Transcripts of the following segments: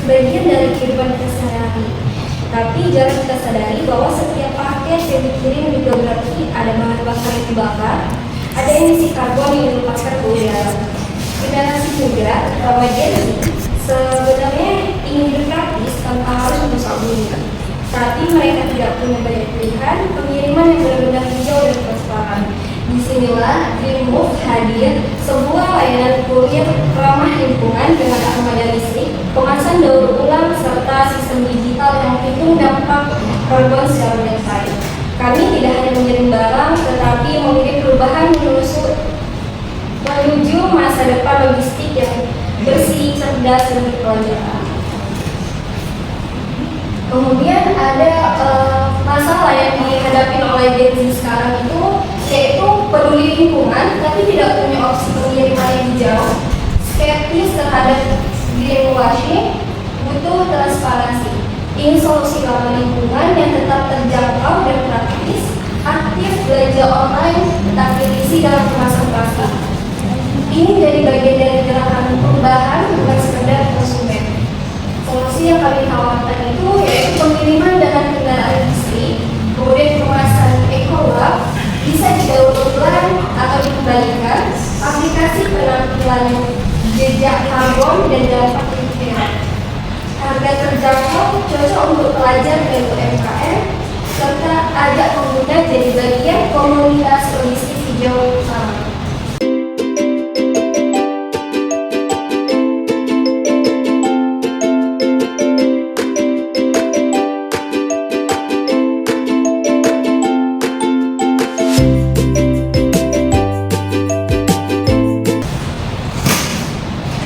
bagian dari kehidupan kita sehari-hari. Tapi jarang kita sadari bahwa setiap paket yang dikirim juga berarti ada bahan bakar yang dibakar, ada emisi karbon yang dilepaskan ke udara. Generasi muda, terutama Gen Z, sebenarnya ingin hidup praktis tanpa harus merusak bumi. Tapi mereka tidak punya banyak pilihan, pengiriman yang benar-benar hijau dan transparan. Disinilah Greenmove hadir, sebuah layanan kurir ramah lingkungan dengan armada listrik, kemasan daur ulang, serta sistem digital yang menghitung dampak karbon secara real time. Kami tidak hanya mengirim barang, tetapi memiliki perubahan menuju masa depan logistik yang bersih, cerdas, dan berkelanjutan. Kemudian ada masalah yang dihadapi oleh Gen Z sekarang itu, yaitu peduli lingkungan tapi tidak punya opsi pengiriman yang hijau, skeptis terhadap greenwashing, butuh transparansi, ingin solusi ramah lingkungan yang tetap terjangkau dan praktis, aktif belanja online tetapi diisi dalam kemasan plastik. Ini jadi bagian dari gerakan perubahan, bukan sekedar konsumen. Solusi yang kami tawarkan itu yaitu pengiriman dengan kendaraan listrik, kemudian kemasan ekolab, bisa didaur ulang atau dikembalikan, aplikasi penampilan jejak karbon dan dampak lingkungan. Harga terjangkau, cocok untuk pelajar dan UMKM, serta ajak pengguna jadi bagian komunitas logistik hijau bersama.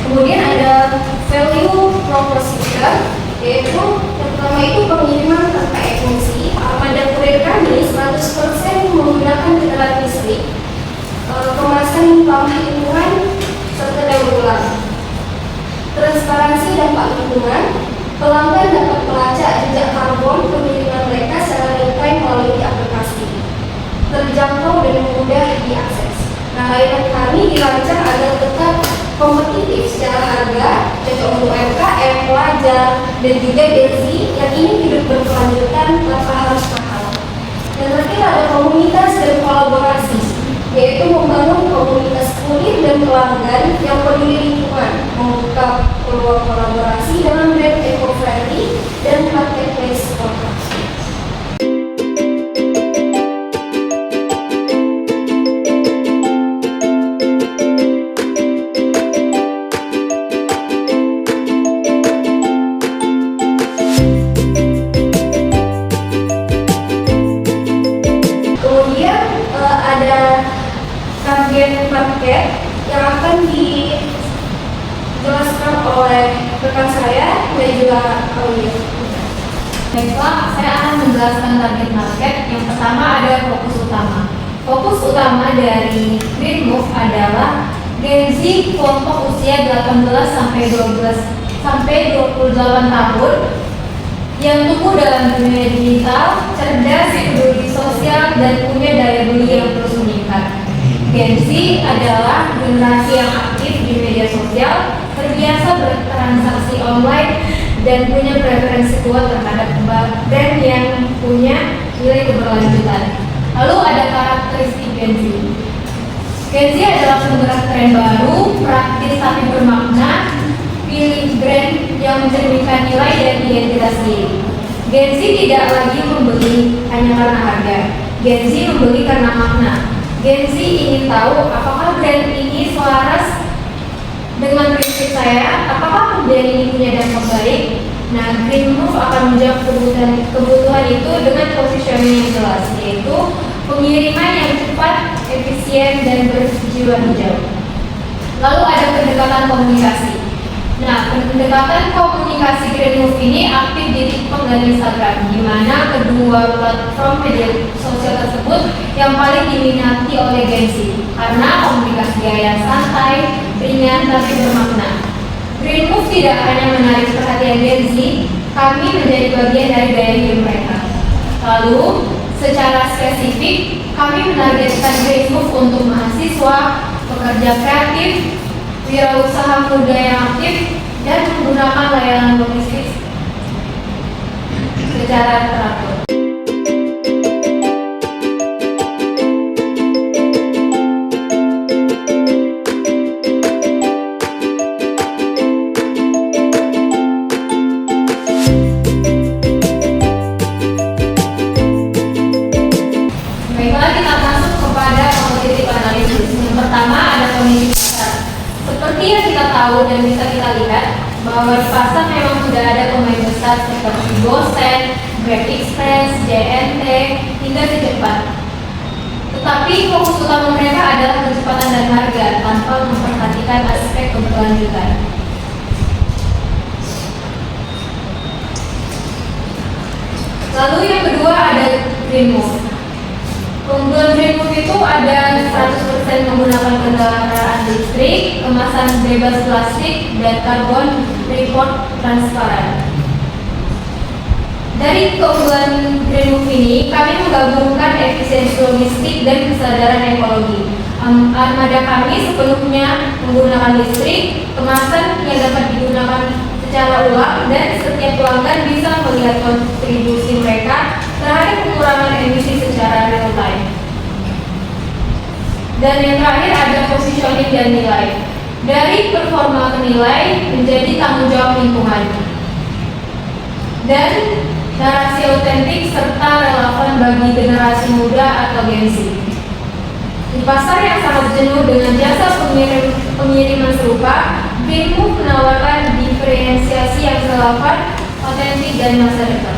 Kemudian ada value proposition, yaitu yang pertama itu pengiriman tanpa emisi. Armada kurir kami 100% menggunakan kendaraan listrik, kemasan ramah lingkungan, serta daur ulang. Transparansi dampak lingkungan, pelanggan dapat melacak jejak karbon pengiriman mereka secara real time melalui aplikasi. Terjangkau dan mudah diakses. Nah, layanan kami dirancang agar tetap kompetitif secara harga, cocok untuk UMKM, pelajar, dan juga Gen Z yang ingin hidup berkelanjutan tanpa harus mahal. Dan terakhir ada komunitas dan kolaborasi, yaitu membangun komunitas kurir dan pelanggan yang peduli lingkungan, membuka peluang kolaborasi dengan brand eco-friendly dan marketplace lokal. Target market yang akan dijelaskan oleh rekan saya dan juga Aulia. Baiklah, saya akan menjelaskan target market. Yang pertama ada fokus utama. Fokus utama dari Greenmove adalah Gen Z kelompok usia 18 sampai 28 tahun yang tumbuh dalam dunia digital, cerdas, peduli sosial, dan punya daya beli yang terus meningkat. Gen Z adalah generasi yang aktif di media sosial, terbiasa bertransaksi online, dan punya preferensi kuat terhadap brand yang punya nilai keberlanjutan. Lalu ada karakteristik Gen Z. Gen Z adalah penggerak tren baru, praktis tapi bermakna, pilih brand yang mencerminkan nilai dan identitas diri. Gen Z tidak lagi membeli hanya karena harga. Gen Z membeli karena makna. Gen Z ingin tahu apakah brand ini selaras dengan prinsip saya, apakah pembelian ini punya dampak baik. Nah, Greenmove akan menjawab kebutuhan itu dengan positioning yang jelas, yaitu pengiriman yang cepat, efisien, dan berjiwa hijau. Lalu ada pendekatan komunikasi. Nah, pendekatan komunikasi Greenmove ini aktif di TikTok dan Instagram, di mana kedua platform media sosial tersebut yang paling diminati oleh Gen Z karena komunikasi gaya santai, ringan, tapi bermakna. Greenmove tidak hanya menarik perhatian Gen Z, kami menjadi bagian dari gaya hidup mereka. Lalu, secara spesifik, kami menargetkan Greenmove untuk mahasiswa, pekerja kreatif, wirausaha muda yang aktif, dan menggunakan layanan logistik secara teratur. Baiklah, kita masuk kepada kompetitif analisis. Yang pertama ada kondisi pasar. Seperti yang kita tahu dan bisa kita lihat bahwa di pasar memang sudah ada pemain besar seperti Gosen, Grab Express, JNT, hingga Secepat. Tetapi fokus utama mereka adalah kecepatan dan harga tanpa memperhatikan aspek keberlanjutan. Lalu yang kedua ada Green Move. Keunggulan Green Move itu ada 100% menggunakan kendaraan listrik, kemasan bebas plastik, dan carbon report transparan. Dari keunggulan Green Move ini, kami menggabungkan efisiensi logistik dan kesadaran ekologi. Armada kami sepenuhnya menggunakan listrik, kemasan yang dapat digunakan secara ulang, dan setiap pelanggan bisa melihat kontribusi mereka terhadap pengurangan emisi secara real time. Dan yang terakhir ada positioning dan nilai. Dari performa ke nilai menjadi tanggung jawab lingkungan. Dan narasi autentik serta relevan bagi generasi muda atau Gen Z. Di pasar yang sangat jenuh dengan jasa pengiriman serupa, Green Move menawarkan diferensiasi yang relevan, otentik, dan masa depan.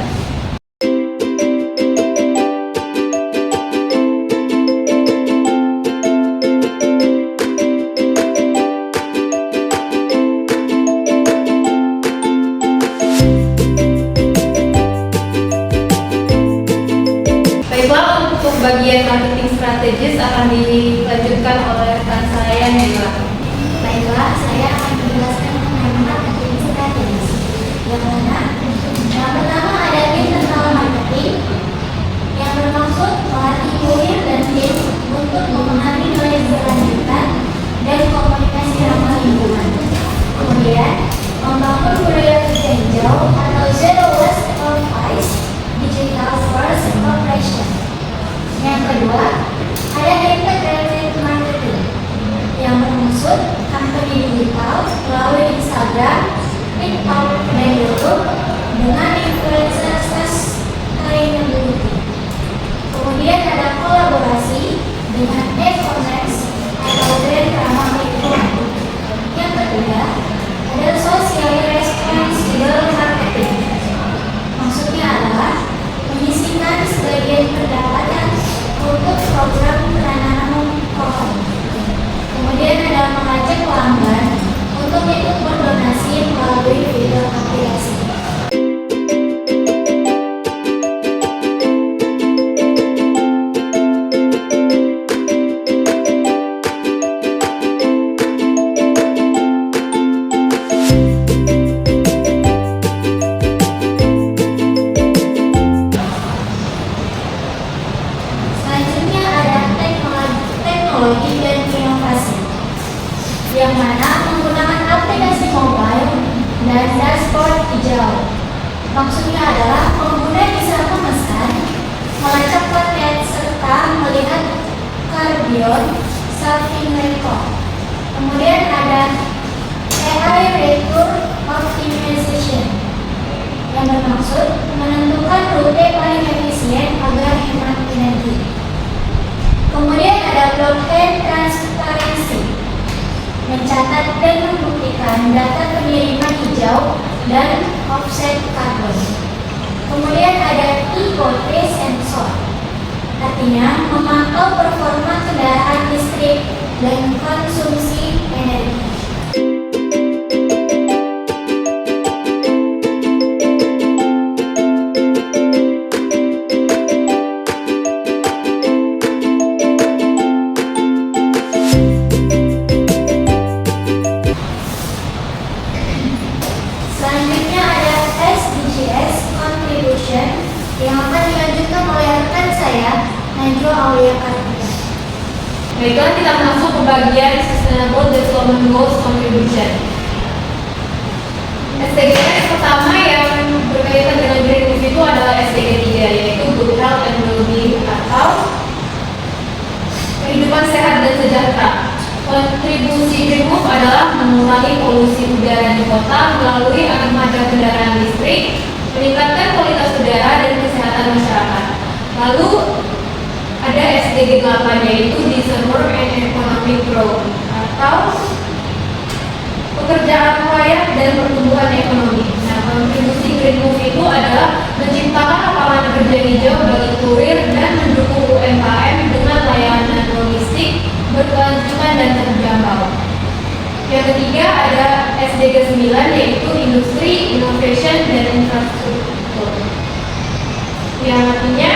Baiklah, untuk bagian marketing strategis akan dilanjutkan oleh rekan saya Nela. Baiklah, saya akan menjelaskan mengenai marketing strategis. Yang mana? Yang pertama ada internal marketing yang bermaksud melatih kurir dan tim untuk memahami nilai berkelanjutan dan komunikasi ramah lingkungan. Kemudian, membangun budaya kerja hijau atau zero waste or waste digital first operation. Yang kedua, ada integrated marketing yang bermaksud company digital melalui Instagram, TikTok, dan YouTube dengan influencer sustainability. Kemudian ada kolaborasi dengan e-commerce atau brand ramah lingkungan. Yang ketiga, ada social responsible marketing. Maksudnya adalah menyisihkan sebagian pendapatan untuk program penanaman pohon. Kemudian ada mengajak pelanggan untuk ikut berdonasi melalui video aplikasi. Selanjutnya ada teknologi dan inovasi, yang mana menggunakan aplikasi mobile dan dashboard hijau. Maksudnya adalah pengguna bisa memesan, melacak paket, serta melihat carbon selfing record. Kemudian ada AI return optimization yang bermaksud menentukan rute paling efisien agar hemat energi. Kemudian ada blockchain transparency, mencatat dan membuktikan data pengiriman hijau dan offset karbon. Kemudian ada EOT sensor, artinya memantau performa kendaraan listrik dan konsumsi energi. Selanjutnya ada SDGs Contribution yang akan dilanjutkan oleh rekan saya, Najwa Aulia Kartika. Baiklah, kita masuk ke bagian Sustainable Development Goals Contribution. SDGs pertama yang berkaitan dengan Green Move itu adalah SDGs kota melalui armada kendaraan listrik, meningkatkan kualitas udara dan kesehatan masyarakat. Lalu ada SDG 8 yaitu Decent Work and Economic Growth atau pekerjaan layak dan pertumbuhan ekonomi. Nah, kontribusi Green Move itu adalah menciptakan lapangan kerja hijau bagi kurir dan mendukung UMKM dengan layanan logistik berkelanjutan dan terjangkau. Yang ketiga ada SDG 9 yaitu Industri, Innovation, dan Infrastruktur. Yang artinya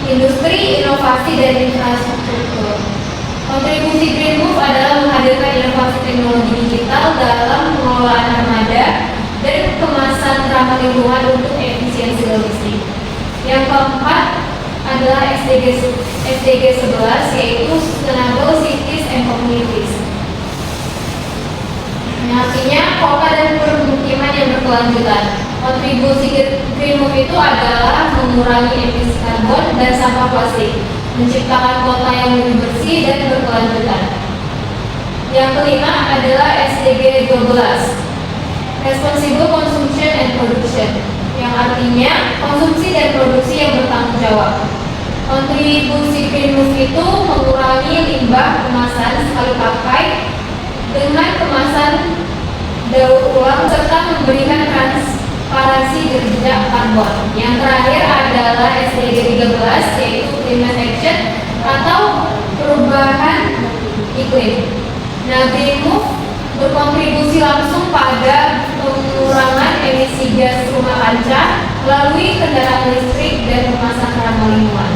industri, inovasi, dan infrastruktur. Kontribusi Green Move adalah menghadirkan inovasi teknologi digital dalam pengelolaan armada dan kemasan ramah lingkungan untuk efisiensi logistik. Yang keempat adalah SDG 11 yaitu Sustainable Cities and Communities. Yang artinya kota dan permukiman yang berkelanjutan. Kontribusi Green Move itu adalah mengurangi emisi karbon dan sampah plastik, menciptakan kota yang lebih bersih dan berkelanjutan. Yang kelima adalah SDG 12, Responsible Consumption and Production, yang artinya konsumsi dan produksi yang bertanggung jawab. Kontribusi Green Move itu mengurangi limbah kemasan sekali pakai dengan kemasan daur ulang serta memberikan transparansi jejak karbon. Yang terakhir adalah SDG 13 yaitu Climate Action atau perubahan iklim. Nah, Green Move berkontribusi langsung pada pengurangan emisi gas rumah kaca melalui kendaraan listrik dan kemasan ramah lingkungan.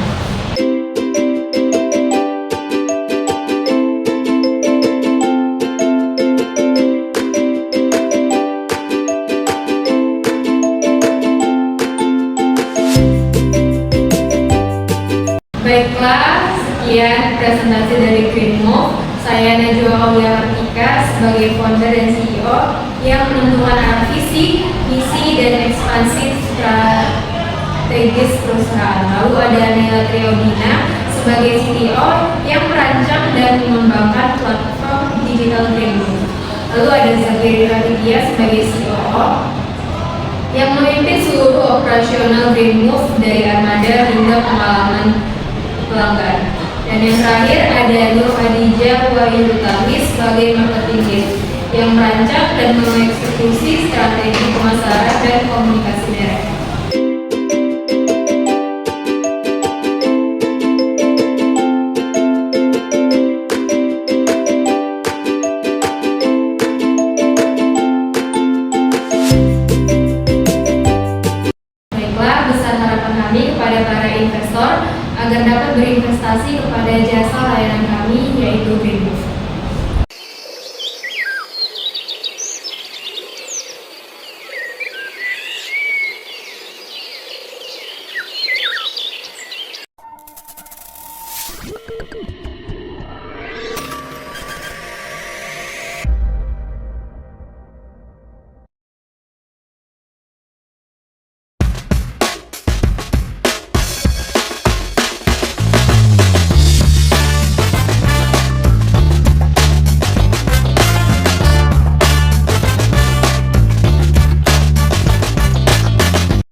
Baiklah, sekian presentasi dari Green Move. Saya Najwa Aulia Kartika sebagai founder dan CEO yang menentukan arah visi, misi, dan ekspansi strategis perusahaan. Lalu ada Nela Triodina sebagai CTO yang merancang dan mengembangkan platform digital Green Move. Lalu ada Zafiri Raditya sebagai COO yang memimpin seluruh operasional Green Move dari armada hingga pengalaman pelanggan. Dan yang terakhir ada Nur Khadijah Wahyu Lutamis sebagai marketing lead yang merancang dan mengeksekusi strategi pemasaran dan komunikasi merek. Baiklah, besar harapan kami kepada para investor agar dapat berinvestasi kepada jasa layanan